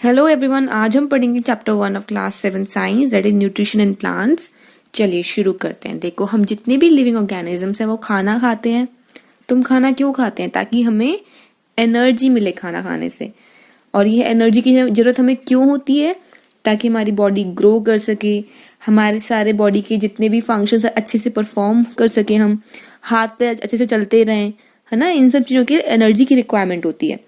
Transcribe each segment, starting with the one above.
Hello everyone, आज हम पढ़ेंगे chapter 1 of class 7 science, that is nutrition in plants. चलिए शुरू करते हैं। देखो, हम जितने भी लिविंग ऑर्गेनिजम्स हैं वो खाना खाते हैं। तुम खाना क्यों खाते हैं? ताकि हमें एनर्जी मिले खाना खाने से। और ये एनर्जी की जरूरत हमें क्यों होती है? ताकि हमारी बॉडी ग्रो कर सके, हमारे सारे बॉडी के जितने भी फंक्शंस अच्छे से परफॉर्म कर सके, हम हाथ पे अच्छे से चलते रहें, है ना। इन सब चीज़ों की एनर्जी की रिक्वायरमेंट होती है।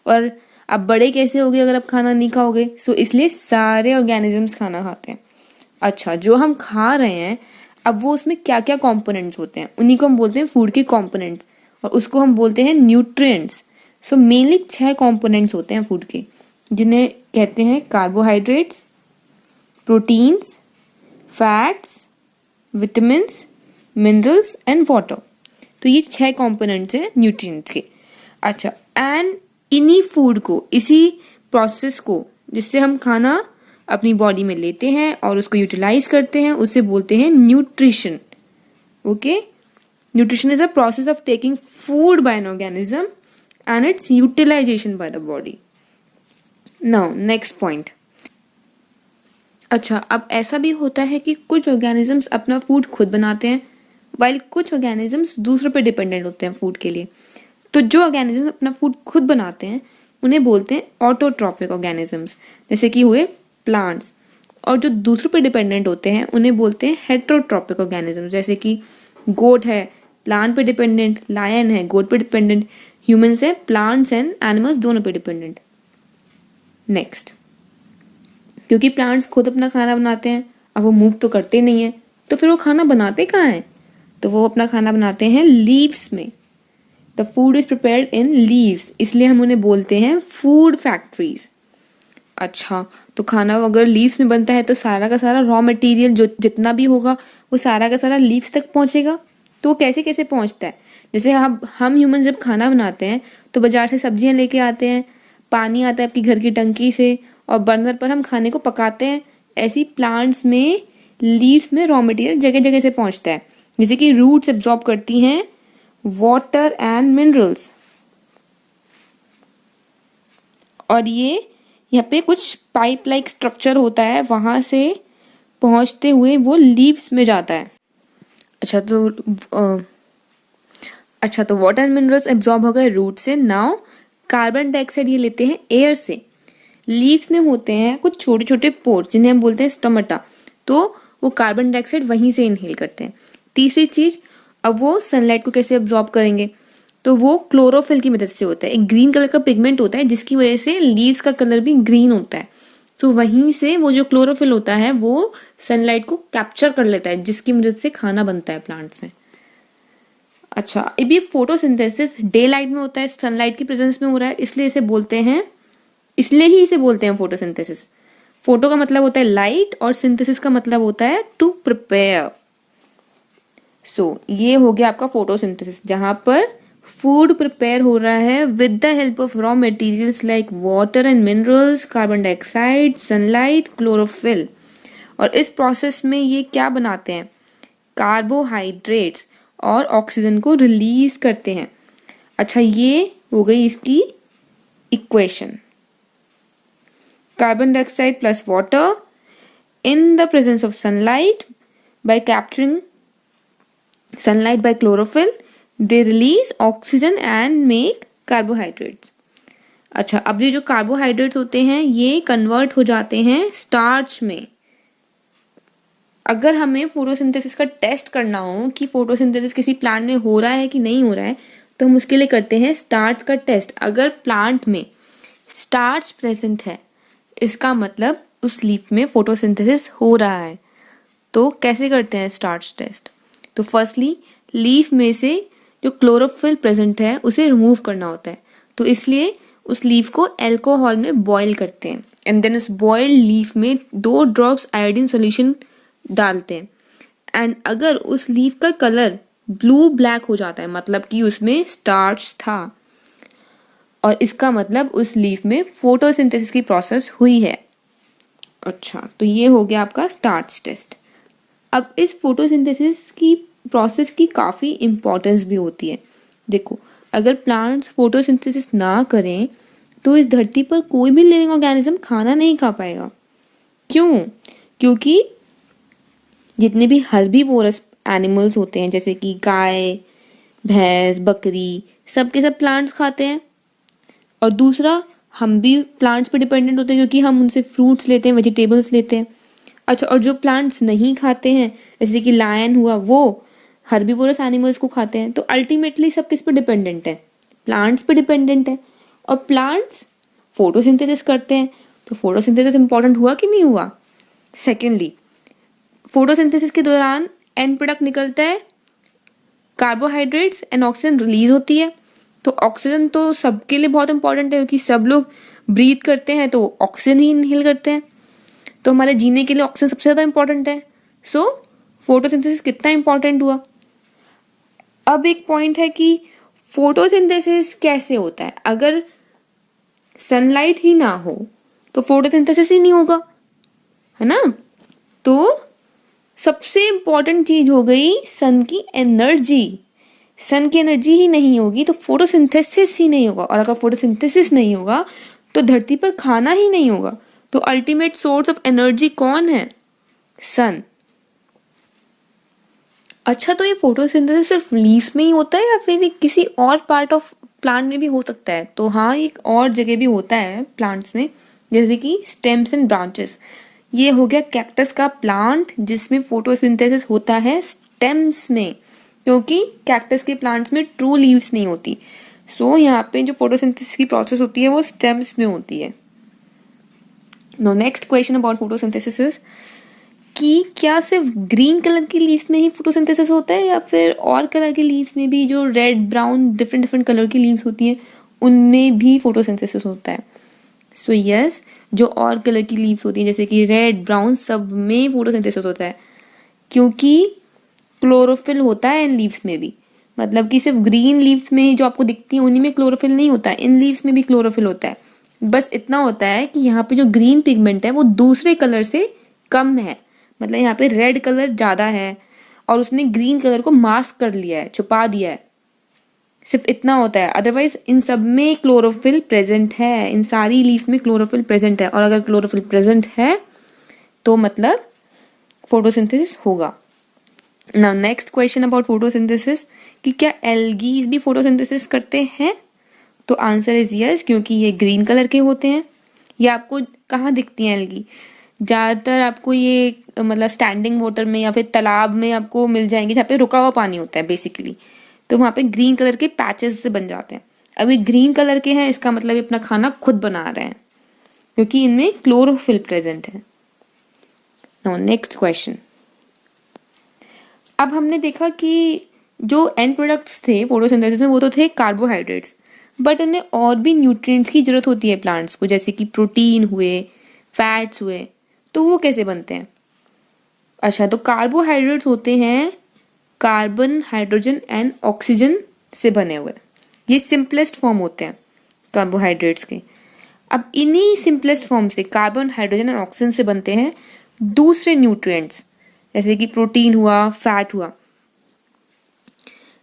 और आप बड़े कैसे होगे अगर आप खाना नहीं खाओगे? सो इसलिए सारे ऑर्गेनिजम्स खाना खाते हैं। अच्छा, जो हम खा रहे हैं अब वो उसमें क्या क्या कंपोनेंट्स होते हैं, उन्हीं को हम बोलते हैं फूड के कंपोनेंट्स, और उसको हम बोलते हैं न्यूट्रिएंट्स। सो मेनली 6 कंपोनेंट्स होते हैं फूड के, जिन्हें कहते हैं carbohydrates, proteins, fats, vitamins, minerals and water. तो ये 6 कंपोनेंट्स हैं न्यूट्रिएंट्स के। अच्छा, एंड इन्हीं फूड को, इसी प्रोसेस को जिससे हम खाना अपनी बॉडी में लेते हैं और उसको यूटिलाइज करते हैं, उसे बोलते हैं nutrition. Okay, nutrition is a process of taking food by an organism and its utilisation by the body. Now next point. अच्छा, अब ऐसा भी होता है कि कुछ ऑर्गेनिजम्स अपना फूड खुद बनाते हैं, वाइल कुछ ऑर्गेनिजम्स दूसरों पर डिपेंडेंट होते हैं फूड के लिए। तो जो ऑर्गेनिज्म अपना फूड खुद बनाते हैं उन्हें बोलते हैं ऑटोट्रॉफिक ऑर्गेनिजम्स, जैसे कि हुए प्लांट्स। और जो दूसरों पर डिपेंडेंट होते हैं उन्हें बोलते हैं हेट्रोट्रॉपिक ऑर्गेनिजम्स, जैसे कि गोट है प्लांट पे डिपेंडेंट, लायन है गोट पे डिपेंडेंट, ह्यूमंस है प्लांट्स एंड एनिमल्स दोनों पे डिपेंडेंट। नेक्स्ट, क्योंकि प्लांट्स खुद अपना खाना बनाते हैं, अब वो मूव तो करते नहीं है, तो फिर वो खाना बनाते कहाँ हैं? तो वो अपना खाना बनाते हैं लीव्स में। The food is prepared in leaves, इसलिए हम उन्हें बोलते हैं फूड फैक्ट्रीज। अच्छा, तो खाना अगर लीव्स में बनता है तो सारा का सारा रॉ मटेरियल जो जितना भी होगा वो सारा का सारा लीव्स तक पहुंचेगा। तो वो कैसे कैसे पहुंचता है? जैसे हम ह्यूमन जब खाना बनाते हैं तो बाजार से सब्जियां लेके आते हैं, पानी आता है आपकी घर की टंकी से, और बर्नर पर हम खाने को पकाते हैं। ऐसी प्लांट्स में लीव्स में रॉ मटेरियल जगह जगह से पहुंचता है, जैसे कि रूट्स एब्जॉर्ब करती हैं वाटर एंड मिनरल्स, और ये यहाँ पे कुछ पाइप लाइक स्ट्रक्चर होता है, वहां से पहुंचते हुए वो लीव्स में जाता है। अच्छा तो वाटर एंड मिनरल्स एब्जॉर्ब हो गए रूट से। नाउ कार्बन डाइऑक्साइड ये लेते हैं एयर से। लीव्स में होते हैं कुछ छोटे छोटे पोर्स जिन्हें हम बोलते हैं स्टोमेटा, तो वो कार्बन डाइऑक्साइड वहीं से इनहेल करते हैं। तीसरी चीज, अब वो सनलाइट को कैसे एब्जॉर्ब करेंगे? तो वो क्लोरोफिल की मदद से होता है। एक ग्रीन कलर का पिगमेंट होता है जिसकी वजह से लीव्स का कलर भी ग्रीन होता है। तो वहीं से वो जो क्लोरोफिल होता है वो सनलाइट को कैप्चर कर लेता है, जिसकी मदद से खाना बनता है प्लांट्स में। अच्छा, अब ये फोटोसिंथेसिस डे लाइट में होता है, सनलाइट की प्रेजेंस में हो रहा है, इसलिए ही इसे बोलते हैं फोटोसिंथेसिस। फोटो का मतलब होता है लाइट और सिंथेसिस का मतलब होता है टू प्रिपेयर। सो ये हो गया आपका फोटोसिंथेसिस, जहां पर फूड प्रिपेयर हो रहा है with the help of raw materials like water and minerals, carbon dioxide, sunlight, chlorophyll. और इस प्रोसेस में ये क्या बनाते हैं? कार्बोहाइड्रेट्स और ऑक्सीजन को रिलीज करते हैं। अच्छा, ये हो गई इसकी equation. Carbon dioxide plus water in the presence of sunlight, by capturing sunlight by chlorophyll, they release oxygen and make carbohydrates. अच्छा, अब ये जो कार्बोहाइड्रेट्स होते हैं ये कन्वर्ट हो जाते हैं स्टार्च में। अगर हमें फोटोसिंथेसिस का टेस्ट करना हो कि फोटोसिंथेसिस किसी प्लांट में हो रहा है कि नहीं हो रहा है, तो हम उसके लिए करते हैं स्टार्च का टेस्ट। अगर प्लांट में स्टार्च प्रेजेंट है, इसका मतलब उस लीफ में फोटोसिंथेसिस हो रहा है। तो कैसे करते हैं स्टार्च टेस्ट? तो फर्स्टली लीफ में से जो क्लोरोफिल प्रेजेंट है उसे रिमूव करना होता है, तो इसलिए उस लीफ को अल्कोहल में बॉईल करते हैं, एंड देन उस बॉइल्ड लीफ में 2 ड्रॉप्स आयोडीन सॉल्यूशन डालते हैं। एंड अगर उस लीफ का कलर ब्लू ब्लैक हो जाता है, मतलब कि उसमें स्टार्च था, और इसका मतलब उस लीफ में फोटोसिंथेसिस की प्रोसेस हुई है। अच्छा, तो ये हो गया आपका स्टार्च टेस्ट। अब इस फोटोसिंथेसिस की प्रोसेस की काफ़ी इम्पोर्टेंस भी होती है। देखो, अगर प्लांट्स फोटोसिंथेसिस ना करें तो इस धरती पर कोई भी लिविंग ऑर्गेनिज्म खाना नहीं खा पाएगा। क्यों? क्योंकि जितने भी हर्बीवोरस एनिमल्स होते हैं जैसे कि गाय, भैंस, बकरी, सब के सब प्लांट्स खाते हैं। और दूसरा, हम भी प्लांट्स पे डिपेंडेंट होते हैं क्योंकि हम उनसे फ्रूट्स लेते हैं, वेजिटेबल्स लेते हैं। अच्छा, और जो प्लांट्स नहीं खाते हैं जैसे कि लायन हुआ, वो हर्बीवोरस एनिमल्स को खाते हैं। तो अल्टीमेटली सब किस पे डिपेंडेंट है? प्लांट्स पे डिपेंडेंट है। और प्लांट्स फोटोसिंथेसिस करते हैं, तो फोटोसिंथेसिस इंपॉर्टेंट हुआ कि नहीं हुआ? सेकेंडली, फोटोसिंथेसिस के दौरान एंड प्रोडक्ट निकलता है कार्बोहाइड्रेट्स एंड ऑक्सीजन रिलीज होती है। तो ऑक्सीजन तो सबके लिए बहुत इंपॉर्टेंट है क्योंकि सब लोग ब्रीथ करते हैं तो ऑक्सीजन ही इनहेल करते हैं। तो हमारे जीने के लिए ऑक्सीजन सबसे ज़्यादा इंपॉर्टेंट है। सो फोटोसिंथेसिस कितना इंपॉर्टेंट हुआ? अब एक पॉइंट है कि फोटोसिंथेसिस कैसे होता है। अगर सनलाइट ही ना हो तो फोटोसिंथेसिस ही नहीं होगा, है ना। तो सबसे इंपॉर्टेंट चीज हो गई सन की एनर्जी। सन की एनर्जी ही नहीं होगी तो फोटोसिंथेसिस ही नहीं होगा, और अगर फोटोसिंथेसिस नहीं होगा तो धरती पर खाना ही नहीं होगा। तो अल्टीमेट सोर्स ऑफ एनर्जी कौन है? सन। अच्छा, तो ये फोटोसिंथेसिस सिर्फ लीव्स में ही होता है या फिर किसी और पार्ट ऑफ प्लांट में भी हो सकता है? तो हाँ, एक और जगह भी होता है प्लांट्स में, जैसे कि स्टेम्स एंड ब्रांचेस। ये हो गया कैक्टस का प्लांट जिसमें फोटोसिंथेसिस होता है स्टेम्स में, क्योंकि कैक्टस के प्लांट्स में ट्रू लीव्स नहीं होती। सो यहाँ पे जो फोटोसिंथेसिस की प्रोसेस होती है वो स्टेम्स में होती है। No next question about photosynthesis is कि क्या सिर्फ ग्रीन कलर की लीव्स में ही फोटोसिंथेसिस होता है या फिर और कलर की लीव्स में भी, जो red, brown, different different colour की लीव्स होती हैं उनमें भी फोटोसिंथेसिस होता है? सो यस, जो और कलर की लीव्स होती हैं जैसे कि रेड, ब्राउन, सब में फोटोसिंथेसिस होता है क्योंकि क्लोरोफिल होता है इन लीव्स में भी। मतलब कि सिर्फ ग्रीन लीव्स में ही जो आपको दिखती है उन्हीं में क्लोरोफिल नहीं होता है, इन लीव्स में भी क्लोरोफिल होता है। बस इतना होता है कि यहाँ पे जो ग्रीन पिगमेंट है वो दूसरे कलर से कम है। मतलब यहाँ पे रेड कलर ज्यादा है और उसने ग्रीन कलर को मास्क कर लिया है, छुपा दिया है। सिर्फ इतना होता है, अदरवाइज इन सब में क्लोरोफिल प्रेजेंट है, इन सारी लीफ में क्लोरोफिल प्रेजेंट है। और अगर क्लोरोफिल प्रेजेंट है तो मतलब फोटोसिंथेसिस होगा। Now next question about photosynthesis कि क्या एल्गीज भी फोटोसिंथेसिस करते हैं? तो आंसर इज यस, क्योंकि ये ग्रीन कलर के होते हैं। ये आपको कहाँ दिखती हैं एल्गी? ज़्यादातर आपको ये मतलब स्टैंडिंग वाटर में या फिर तालाब में आपको मिल जाएंगे जहाँ पे रुका हुआ पानी होता है बेसिकली। तो वहाँ पे ग्रीन कलर के पैचेस से बन जाते हैं। अभी ग्रीन कलर के हैं इसका मतलब ये अपना खाना खुद बना रहे हैं क्योंकि इनमें क्लोरोफिल प्रेजेंट है। Now next question. अब हमने देखा कि जो एंड प्रोडक्ट्स थे फोटोसिंथेसिस में वो तो थे कार्बोहाइड्रेट्स, बट उन्हें और भी न्यूट्रिएंट्स की जरूरत होती है प्लांट्स को, जैसे कि प्रोटीन हुए, फैट्स हुए। तो वो कैसे बनते हैं? अच्छा, तो कार्बोहाइड्रेट्स होते हैं कार्बन, हाइड्रोजन एंड ऑक्सीजन से बने हुए। ये सिंपलेस्ट फॉर्म होते हैं कार्बोहाइड्रेट्स के। अब इन्हीं सिंपलेस्ट फॉर्म से कार्बन, हाइड्रोजन एंड ऑक्सीजन से बनते हैं दूसरे न्यूट्रिएंट्स जैसे कि प्रोटीन हुआ, फैट हुआ।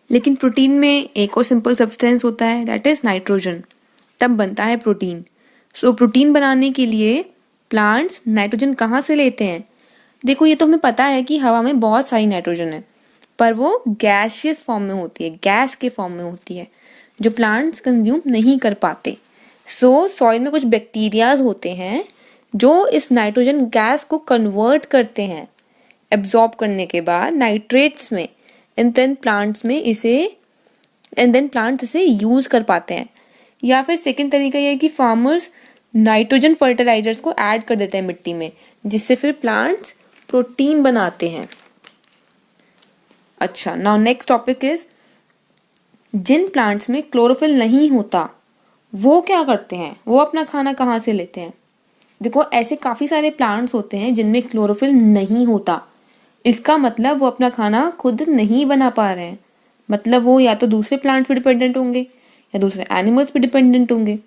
लेकिन प्रोटीन में एक और सिंपल सब्सटेंस होता है, दैट इज नाइट्रोजन, तब बनता है प्रोटीन। सो प्रोटीन बनाने के लिए प्लांट्स नाइट्रोजन कहाँ से लेते हैं? देखो, ये तो हमें पता है कि हवा में बहुत सारी नाइट्रोजन है, पर वो गैसियस फॉर्म में होती है, गैस के फॉर्म में होती है जो प्लांट्स कंज्यूम नहीं कर पाते। सो सॉइल में कुछ बैक्टीरियाज होते हैं जो इस नाइट्रोजन गैस को कन्वर्ट करते हैं एब्जॉर्ब करने के बाद नाइट्रेट्स में, एंड देन प्लांट्स इसे यूज कर पाते हैं। या फिर सेकंड तरीका ये है कि फार्मर्स नाइट्रोजन फर्टिलाइजर्स को ऐड कर देते हैं मिट्टी में, जिससे फिर प्लांट्स प्रोटीन बनाते हैं। अच्छा, नाउ नेक्स्ट टॉपिक इज जिन प्लांट्स में क्लोरोफिल नहीं होता वो क्या करते हैं? वो अपना खाना कहाँ से लेते हैं? देखो, ऐसे काफी सारे प्लांट्स होते हैं जिनमें क्लोरोफिल नहीं होता। इसका मतलब वो अपना खाना खुद नहीं बना पा रहे हैं। मतलब वो या तो दूसरे प्लांट्स पे डिपेंडेंट होंगे या दूसरे एनिमल्स पे डिपेंडेंट होंगे।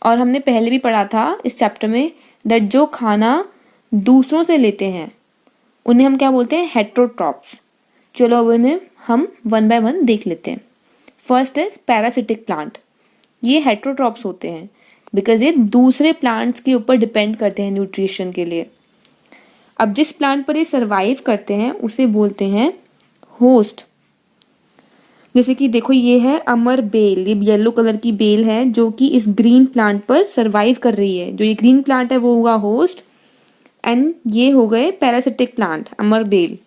और हमने पहले भी पढ़ा था इस चैप्टर में दैट जो खाना दूसरों से लेते हैं उन्हें हम क्या बोलते हैं? हेट्रोट्रॉप्स। चलो अब इन्हें हम वन बाय वन देख लेते हैं। First is parasitic plant. ये हेट्रोट्रॉप्स होते हैं। बिकॉज ये दूसरे प्लांट्स के ऊपर डिपेंड करते हैं न्यूट्रिशन के लिए। अब जिस प्लांट पर ये सरवाइव करते हैं उसे बोलते हैं होस्ट। जैसे कि देखो ये है अमर बेल, ये येलो कलर की बेल है जो कि इस ग्रीन प्लांट पर सरवाइव कर रही है। जो ये ग्रीन प्लांट है वो हुआ होस्ट एंड ये हो गए पैरासिटिक प्लांट अमर बेल।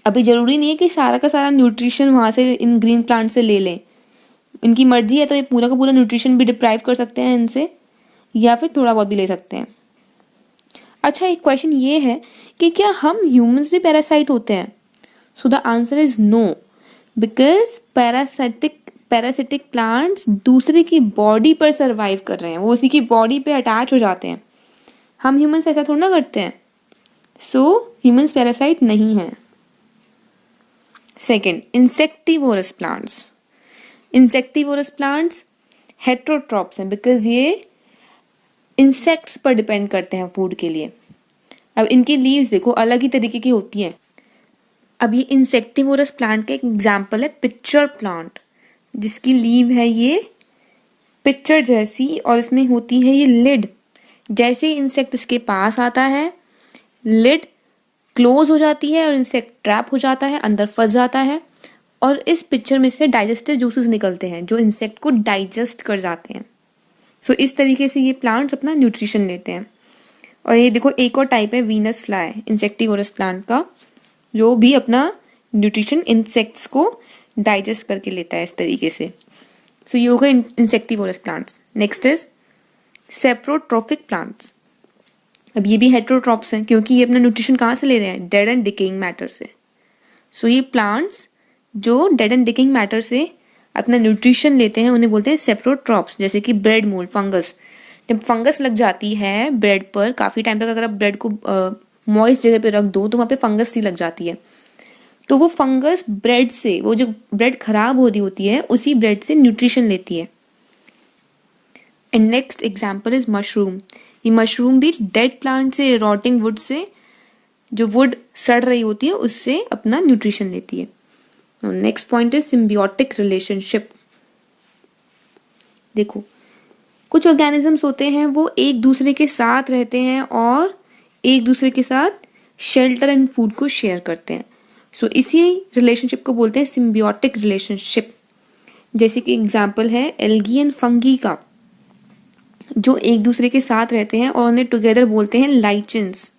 अभी जरूरी नहीं है कि सारा का सारा न्यूट्रिशन वहां से इन ग्रीन प्लांट से ले लें, इनकी मर्जी है तो ये पूरा का पूरा न्यूट्रिशन भी डिप्राइव कर सकते हैं इनसे, या फिर थोड़ा बहुत भी ले सकते हैं। अच्छा, एक क्वेश्चन ये है कि क्या हम ह्यूमंस भी पैरासाइट होते हैं? So the answer is no, because parasitic plants दूसरे की बॉडी पर सरवाइव कर रहे हैं, वो उसी की बॉडी पे अटैच हो जाते हैं। हम ह्यूमंस ऐसा थोड़ा ना करते हैं। सो ह्यूमंस पैरासाइट नहीं है। Second, insectivorous plants. Insectivorous plants heterotrophs हैं बिकॉज ये इंसेक्ट्स पर डिपेंड करते हैं फूड के लिए। अब इनकी लीव्स देखो अलग ही तरीके की होती हैं। अब ये इंसेक्टिवोरस प्लांट का एक एग्जाम्पल है पिक्चर प्लांट, जिसकी लीव है ये पिक्चर जैसी और इसमें होती है ये लिड। जैसे ही इंसेक्ट इसके पास आता है लिड क्लोज हो जाती है और इंसेक्ट ट्रैप हो जाता है, अंदर फंस जाता है और इस पिक्चर में से डाइजेस्टिव जूसेस निकलते हैं जो इंसेक्ट को डाइजेस्ट कर जाते हैं। सो इस तरीके से ये प्लांट्स अपना न्यूट्रिशन लेते हैं। और ये देखो एक और टाइप है वीनस फ्लाई इंसेक्टिवोरस प्लांट का, जो भी अपना न्यूट्रिशन इंसेक्ट्स को डाइजेस्ट करके लेता है इस तरीके से। सो ये हो गए insectivorous plants. Next is saprotrophic plants. अब ये भी हेट्रोट्रॉप्स हैं क्योंकि ये अपना न्यूट्रिशन कहाँ से ले रहे हैं? डेड एंड डिकेइंग मैटर से। सो ये प्लांट्स जो डेड एंड डिकेइंग मैटर से अपना न्यूट्रिशन लेते हैं उन्हें बोलते हैं सेप्रोट्रॉप्स। जैसे कि ब्रेड मोल्ड, फंगस। जब फंगस लग जाती है ब्रेड पर काफी टाइम तक, अगर आप ब्रेड को मॉइस्ट जगह पे रख दो तो वहां पे फंगस सी लग जाती है, तो वो फंगस ब्रेड से, वो जो ब्रेड खराब हो रही होती है उसी ब्रेड से न्यूट्रिशन लेती है। And next example is mushroom. ये मशरूम भी डेड प्लांट से, रॉटिंग वुड से, जो वुड सड़ रही होती है उससे अपना न्यूट्रिशन लेती है। Next point is symbiotic relationship. देखो कुछ ऑर्गेनिजम्स होते हैं वो एक दूसरे के साथ रहते हैं और एक दूसरे के साथ शेल्टर एंड फूड को शेयर करते हैं। सो इसी रिलेशनशिप को बोलते हैं सिम्बियोटिक रिलेशनशिप। जैसे कि एग्जाम्पल है एल्गी एंड फंगी का, जो एक दूसरे के साथ रहते हैं और उन्हें टुगेदर बोलते हैं लाइचेंस।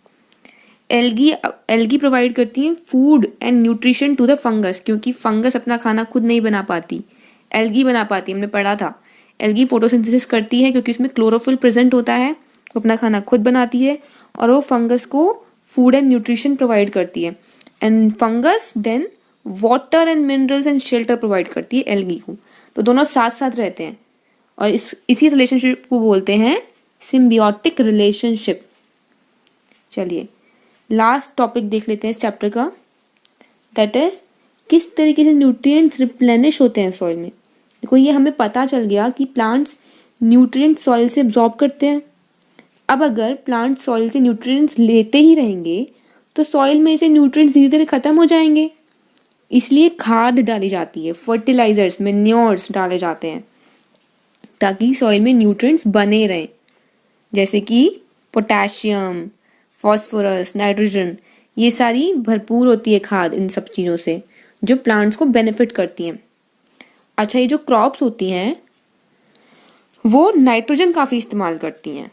एल्गी प्रोवाइड करती हैं food and nutrition to the fungus, क्योंकि फंगस अपना खाना खुद नहीं बना पाती, एल्गी बना पाती। हमने पढ़ा था एल्गी फोटोसिंथेसिस करती है क्योंकि उसमें क्लोरोफिल प्रेजेंट होता है, वो अपना खाना खुद बनाती है और वो फंगस को फूड एंड न्यूट्रिशन प्रोवाइड करती है। And fungus then water and minerals and shelter provide करती है एल्गी को। तो दोनों साथ साथ रहते हैं और इसी रिलेशनशिप को बोलते हैं सिम्बियोटिक रिलेशनशिप। चलिए लास्ट टॉपिक देख लेते हैं इस चैप्टर का, दैट इज किस तरीके से न्यूट्रिएंट्स रिप्लेनिश होते हैं सॉइल में। देखो ये हमें पता चल गया कि प्लांट्स न्यूट्रिएंट सॉइल से एब्जॉर्ब करते हैं। अब अगर प्लांट सॉइल से न्यूट्रिएंट्स लेते ही रहेंगे तो सॉइल में से न्यूट्रिएंट्स धीरे धीरे खत्म हो जाएंगे, इसलिए खाद डाली जाती है, फर्टिलाइजर्स, मैन्योर्स डाले जाते हैं ताकि सॉइल में न्यूट्रिएंट्स बने रहें, जैसे कि पोटेशियम, फॉस्फोरस, नाइट्रोजन। ये सारी भरपूर होती है खाद इन सब चीज़ों से जो प्लांट्स को बेनिफिट करती हैं। अच्छा, ये जो क्रॉप्स होती हैं वो नाइट्रोजन काफ़ी इस्तेमाल करती हैं,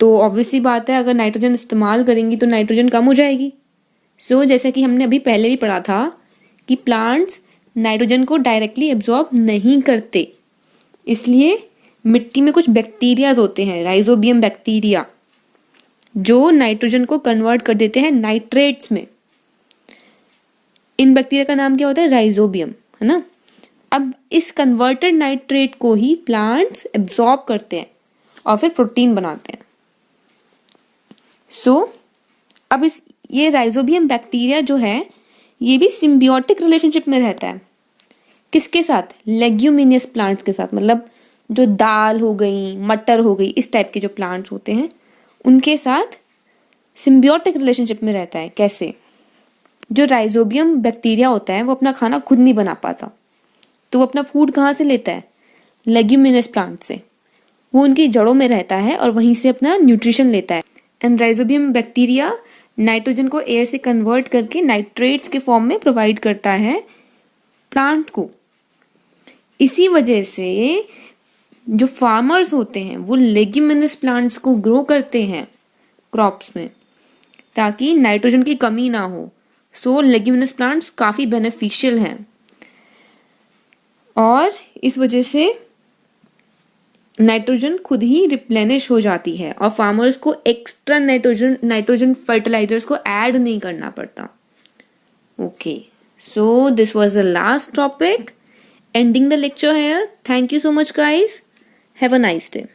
तो ऑब्वियसली बात है अगर नाइट्रोजन इस्तेमाल करेंगी तो नाइट्रोजन कम हो जाएगी। सो जैसा कि हमने अभी पहले भी पढ़ा था कि प्लांट्स नाइट्रोजन को डायरेक्टली एब्जॉर्ब नहीं करते, इसलिए मिट्टी में कुछ बैक्टीरिया होते हैं, राइजोबियम बैक्टीरिया, जो नाइट्रोजन को कन्वर्ट कर देते हैं नाइट्रेट्स में। इन बैक्टीरिया का नाम क्या होता है? राइजोबियम, है ना। अब इस कन्वर्टेड नाइट्रेट को ही प्लांट्स एब्जॉर्ब करते हैं और फिर प्रोटीन बनाते हैं। अब ये राइजोबियम बैक्टीरिया जो है ये भी सिम्बियोटिक रिलेशनशिप में रहता है। किसके साथ? लेग्यूमिनियस प्लांट्स के साथ, मतलब जो दाल हो गई, मटर हो गई, इस टाइप के जो प्लांट्स होते हैं उनके साथ सिम्बियोटिक रिलेशनशिप में रहता है। कैसे? जो राइजोबियम बैक्टीरिया होता है वो अपना खाना खुद नहीं बना पाता, तो वो अपना फूड कहाँ से लेता है? लेग्यूमिनस प्लांट से। वो उनकी जड़ों में रहता है और वहीं से अपना न्यूट्रिशन लेता है। एंड राइजोबियम बैक्टीरिया नाइट्रोजन को एयर से कन्वर्ट करके नाइट्रेट्स के फॉर्म में प्रोवाइड करता है प्लांट को। इसी वजह से जो फार्मर्स होते हैं वो लेग्यूमिनस प्लांट्स को ग्रो करते हैं क्रॉप्स में, ताकि नाइट्रोजन की कमी ना हो। सो लेग्यूमिनस प्लांट्स काफ़ी बेनिफिशियल हैं और इस वजह से नाइट्रोजन खुद ही रिप्लेनिश हो जाती है और फार्मर्स को एक्स्ट्रा नाइट्रोजन फर्टिलाइजर्स को ऐड नहीं करना पड़ता। Okay, so this was the last topic, ending the lecture here. Thank you so much guys. Have a nice day.